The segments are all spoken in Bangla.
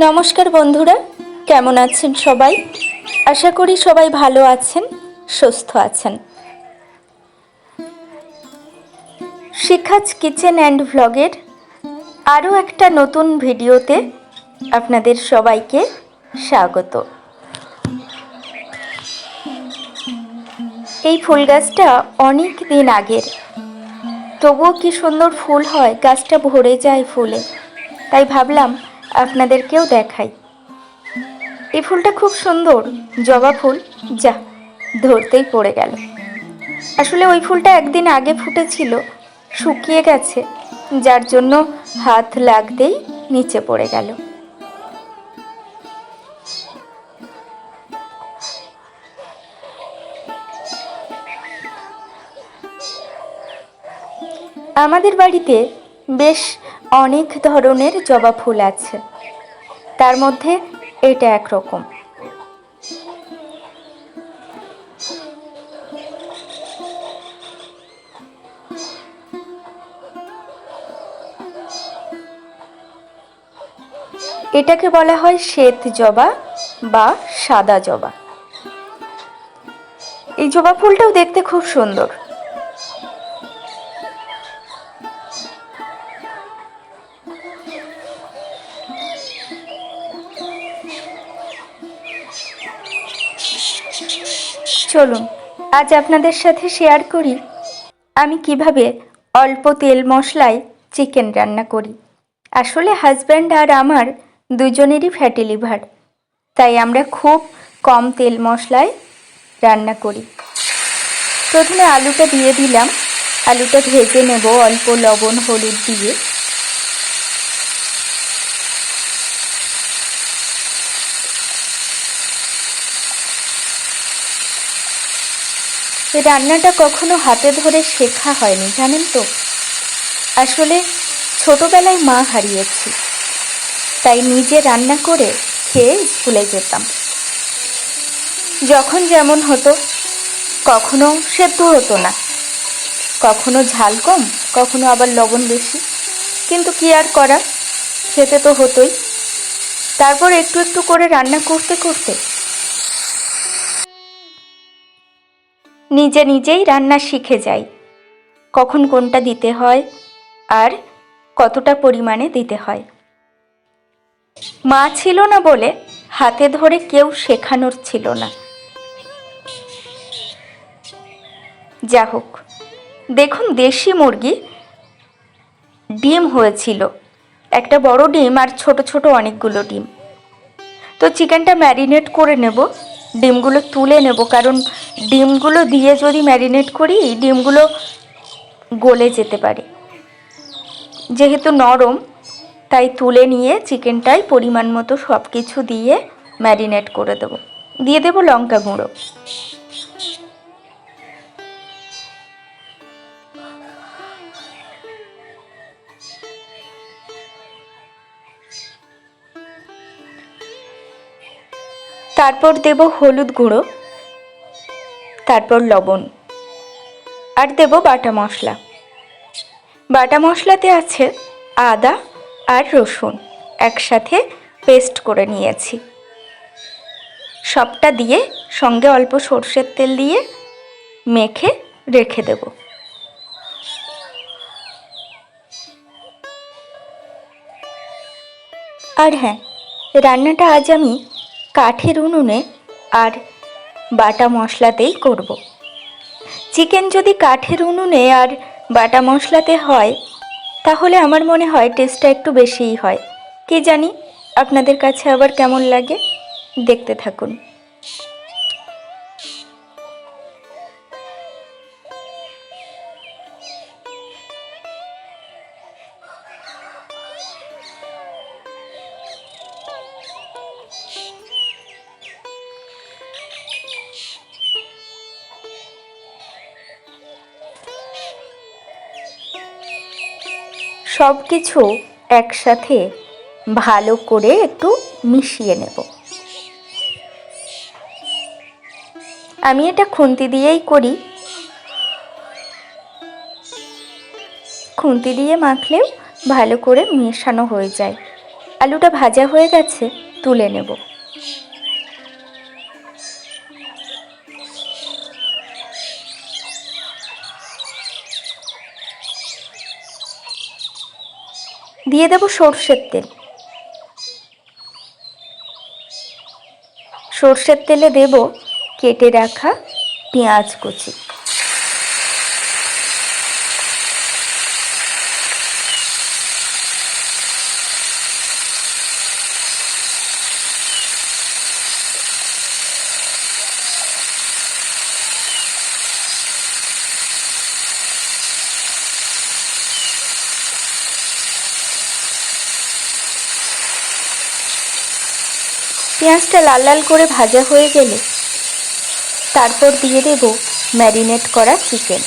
নমস্কার বন্ধুরা, কেমন আছেন সবাই? আশা করি সবাই ভালো আছেন, সুস্থ আছেন। শিখাজ কিচেন অ্যান্ড ভ্লগের আরও একটা নতুন ভিডিওতে আপনাদের সবাইকে স্বাগত। এই ফুল গাছটা অনেক দিন আগের, তবুও কি সুন্দর ফুল হয়, গাছটা ভরে যায় ফুলে। তাই ভাবলাম আপনাদেরকেও দেখাই। এই ফুলটা খুব সুন্দর, জবা ফুল। যা ধরতেই পড়ে গেল। আসলে ওই ফুলটা একদিন আগে ফুটেছিল, শুকিয়ে গেছে, যার জন্য হাত লাগতেই নিচে পড়ে গেল। আমাদের বাড়িতে বেশ অনেক ধরনের জবা ফুল আছে, তার মধ্যে এটা একরকম। এটাকে বলা হয় শ্বেত জবা বা সাদা জবা। এই জবা ফুলটাও দেখতে খুব সুন্দর। চলুন আজ আপনাদের সাথে শেয়ার করি আমি কিভাবে অল্প তেল মশলায় চিকেন রান্না করি। আসলে হাজব্যান্ড আর আমার দুজনেরই ফ্যাটি লিভার, তাই আমরা খুব কম তেল মশলায় রান্না করি। প্রথমে আলুটা দিয়ে দিলাম, আলুটা ভেজে নেব অল্প লবণ হলুদ দিয়ে। এই রান্নাটা কখনো হাতে ধরে শেখা হয়নি, জানেন তো। আসলে ছোটবেলায় মা হারিয়েছি, তাই নিজে রান্না করে খেয়ে স্কুলে যেতাম। যখন যেমন হতো, কখনো সেদ্ধ হতো না, কখনো ঝাল কম, কখনো আবার লবণ বেশি, কিন্তু কি আর করা, খেতে তো হতোই। তারপর একটু একটু করে রান্না করতে করতে নিজে নিজেই রান্না শিখে যাই, কখন কোনটা দিতে হয় আর কতটা পরিমাণে দিতে হয়। মা ছিল না বলে হাতে ধরে কেউ শেখানোর ছিল না। যা হোক, দেখুন দেশি মুরগি ডিম হয়েছিল, একটা বড় ডিম আর ছোট ছোট অনেকগুলো ডিম। তো চিকেনটা ম্যারিনেট করে নেব, ডিমগুলো তুলে নেব, কারণ ডিমগুলো দিয়ে যদি ম্যারিনেট করি ডিমগুলো গলে যেতে পারে। যেহেতু নরম, তাই তুলে নিয়ে চিকেনটাই পরিমাণ মতো সব কিছু দিয়ে ম্যারিনেট করে দেব। দিয়ে দেব লঙ্কা গুঁড়ো। তারপর দেব হলুদ গুঁড়ো, তারপর লবণ, আর দেব বাটা মশলা। বাটা মশলাতে আছে আদা আর রসুন একসাথে পেস্ট করে নিয়েছি। সবটা দিয়ে সঙ্গে অল্প সর্ষের তেল দিয়ে মেখে রেখে দেব। আর হ্যাঁ, রান্নাটা আজ আমি কাঠের উনুনে আর বাটা মশলাতেই করব। চিকেন যদি কাঠের উনুনে আর বাটা মশলাতে হয়, তাহলে আমার মনে হয় টেস্টটা একটু বেশিই হয়। কি জানি আপনাদের কাছে আবার কেমন লাগে, দেখতে থাকুন। সব কিছু একসাথে ভালো করে একটু মিশিয়ে নেব। আমি এটা খুন্তি দিয়েই করি, খুন্তি দিয়ে মাখলেও ভালো করে মেশানো হয়ে যায়। আলুটা ভাজা হয়ে গেছে, তুলে নেব। দিয়ে দেব সর্ষের তেল। সর্ষের তেলে দেব কেটে রাখা পেঁয়াজ কুচি। পেঁয়াজটা লাল লাল করে ভাজা হয়ে গেলে তারপর দিয়ে দেব ম্যারিনেট করা চিকেন।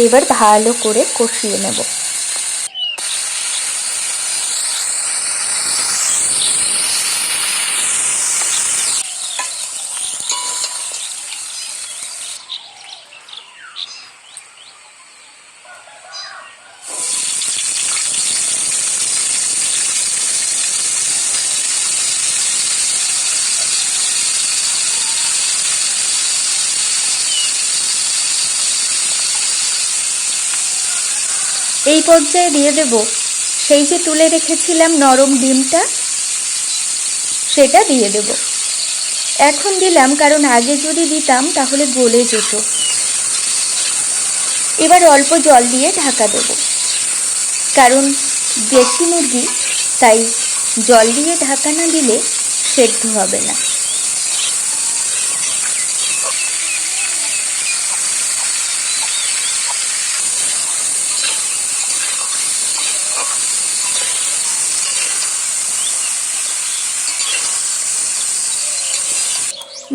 এবার ভালো করে কষিয়ে নেব। এই পর্যায়ে দিয়ে দেব সেই যে তুলে রেখেছিলাম নরম ডিমটা, সেটা দিয়ে দেব। এখন দিলাম কারণ আগে যদি দিতাম তাহলে গলে যেত। এবার অল্প জল দিয়ে ঢাকা দেব, কারণ দেশি মুরগি, তাই জল দিয়ে ঢাকা না দিলে সেদ্ধ হবে না।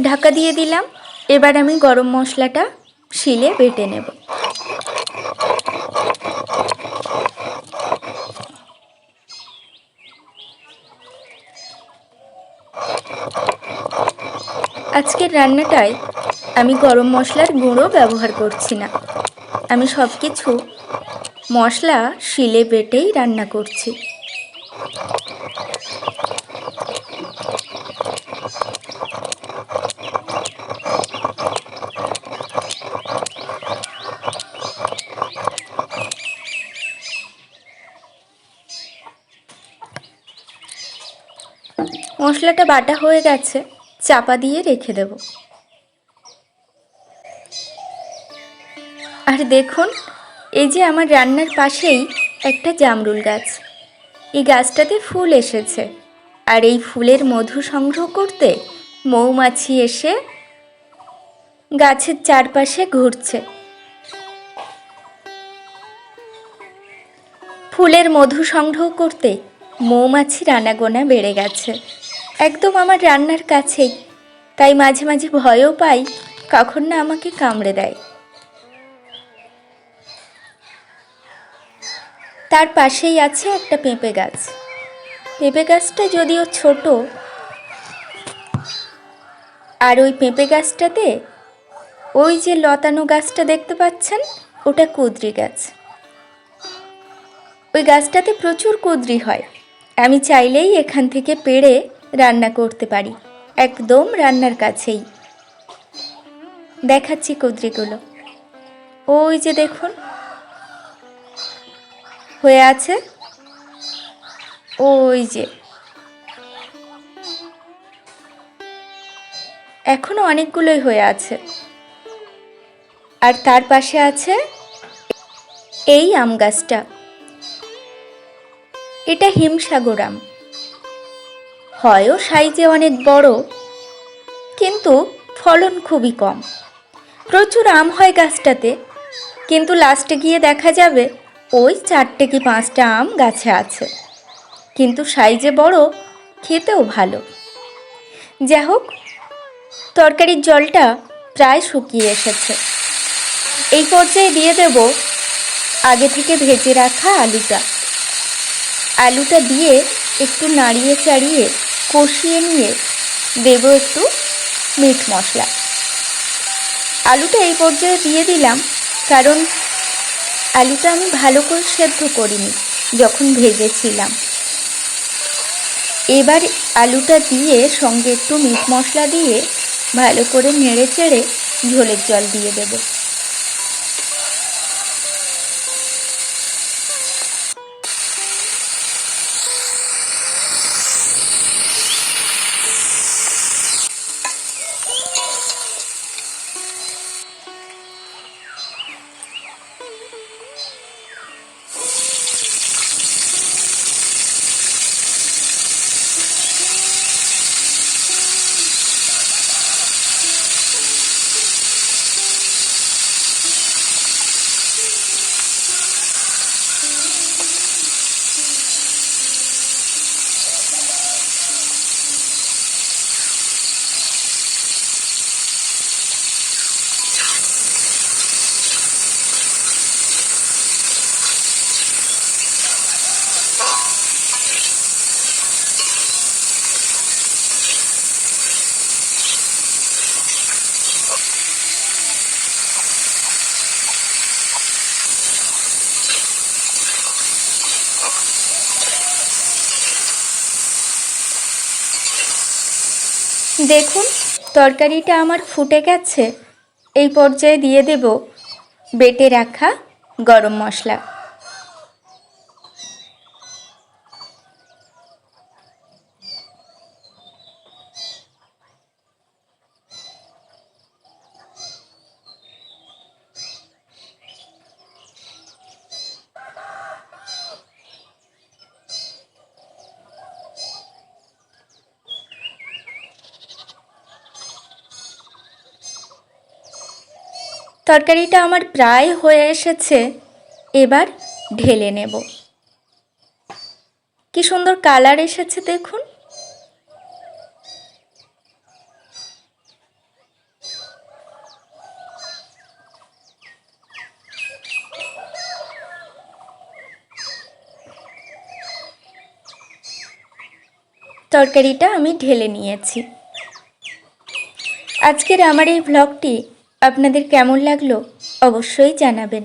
ঢাকা দিয়ে দিলাম। এবার আমি গরম মশলাটা শিলে বেটে নেব। আজকের রান্নাটায় আমি গরম মশলার গুঁড়ো ব্যবহার করছি না, আমি সব কিছু মশলা শিলে বেটেই রান্না করছি। মশলাটা বাটা হয়ে গেছে, চাপা দিয়ে রেখে দেব। আর দেখুন, এই যে আমার রান্নার পাশেই একটা জামরুল গাছ, এই গাছটাতে ফুল এসেছে, আর এই ফুলের মধু সংগ্রহ করতে মৌমাছি এসে গাছের চারপাশে ঘুরছে। ফুলের মধু সংগ্রহ করতে মৌমাছির আনাগোনা বেড়ে গেছে, একদম আমার রান্নার কাছেই। তাই মাঝে মাঝে ভয়ও পাই কখন না আমাকে কামড়ে দেয়। তার পাশেই আছে একটা পেঁপে গাছ। পেঁপে গাছটা যদিও ছোট, আর ওই পেঁপে গাছটাতে ওই যে লতানো গাছটা দেখতে পাচ্ছেন, ওটা কুঁদরি গাছ। ওই গাছটাতে প্রচুর কুঁদরি হয়, আমি চাইলেই এখান থেকে পেড়ে রান্না করতে পারি, একদম রান্নার কাছেই। দেখাচ্ছি কুঁদরিগুলো, ওই যে দেখুন হয়ে আছে, ওই যে এখনো অনেকগুলোই হয়ে আছে। আর তার পাশে আছে এই আম গাছটা, এটা হিমসাগর আম, হয়ও সাইজে অনেক বড়, কিন্তু ফলন খুবই কম। প্রচুর আম হয় গাছটাতে, কিন্তু লাস্টে গিয়ে দেখা যাবে ওই 4টে কি 5টা আম গাছে আছে, কিন্তু সাইজে বড়, খেতেও ভালো। যাই হোক, তরকারির জলটা প্রায় শুকিয়ে এসেছে। এই পর্যায়ে দিয়ে দেব আগে থেকে ভেজে রাখা আলুটা। আলুটা দিয়ে একটু নাড়িয়ে চাড়িয়ে কষিয়ে নিয়ে দেব একটু মিট মশলা। আলুটা এই পর্যায়ে দিয়ে দিলাম, কারণ আলুটা আমি ভালো করে সেদ্ধ করিনি যখন ভেজেছিলাম। এবার আলুটা দিয়ে সঙ্গে একটু মিট মশলা দিয়ে ভালো করে নেড়ে চেড়ে ঝোলের জল দিয়ে দেব। দেখুন তরকারিটা আমার ফুটে গেছে। এই পর্যায়ে দিয়ে দেব বেটে রাখা গরম মশলা। তরকারিটা আমার প্রায় হয়ে এসেছে, এবার ঢেলে নেব। কি সুন্দর কালার এসেছে দেখুন। তরকারিটা আমি ঢেলে নিয়েছি। আজকের আমার এই ভ্লগটি আপনাদের কেমন লাগলো অবশ্যই জানাবেন।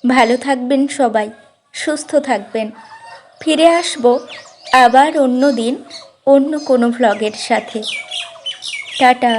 ভালো থাকবেন সবাই, সুস্থ থাকবেন। ফিরে আসব আবার অন্য দিন অন্য কোনো ভ্লগের সাথে। টাটা।